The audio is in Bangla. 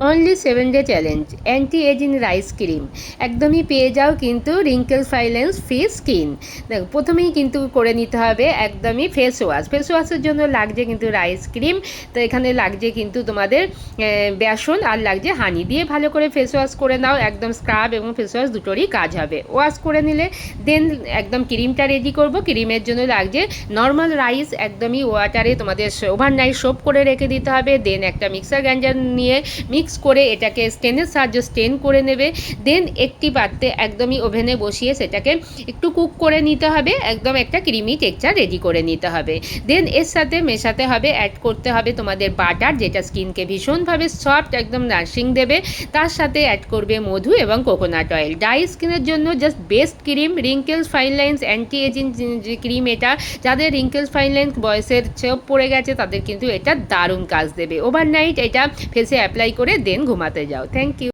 Only 7 day challenge anti ageing rice cream একদমই পেয়ে যাও কিন্তু রিঙ্কেল ফাইলেন্স ফ্রি স্কিন। দেখো প্রথমেই কিন্তু করে নিতে হবে একদমই ফেস ওয়াশ। ফেস ওয়াশের জন্য লাগছে কিন্তু রাইস ক্রিম, তো এখানে লাগছে কিন্তু তোমাদের বেসন আর লাগছে হানি দিয়ে ভালো করে ফেস ওয়াশ করে নাও। একদম স্ক্রাব এবং ফেস ওয়াশ দুটোরই কাজ হবে। ওয়াশ করে নিলে দেন একদম ক্রিমটা রেডি করব। ক্রিমের জন্য লাগছে নর্মাল রাইস একদমই ওয়াটারে তোমাদের ওভারনাইট সোপ করে রেখে দিতে হবে। দেন একটা মিক্সার গ্রাইন্ডার নিয়ে মিক্স করে এটাকে স্টেনের সাহায্যে স্টেন করে নেবে। দেন একটি পাত্রে একদমই ওভেনে বসিয়ে সেটাকে একটু কুক করে নিতে হবে। একদম একটা ক্রিমি টেক্সচার রেডি করে নিতে হবে। দেন এর সাথে মেশাতে হবে, অ্যাড করতে হবে তোমাদের বাটার, যেটা স্কিনকে ভীষণভাবে সফট একদম নার্সিং দেবে। তার সাথে অ্যাড করবে মধু এবং কোকোনাট অয়েল। ড্রাই স্কিনের জন্য just best cream wrinkles fine lines anti ageing যে ক্রিম, এটা যাদের রিঙ্কেলস ফাইন লাইন্স বয়সের ছোপ পড়ে গেছে তাদের কিন্তু এটা দারুণ কাজ দেবে। ওভারনাইট এটা ফেসে অ্যাপ্লাই করে দেন ঘুমাতে যাও। Thank you.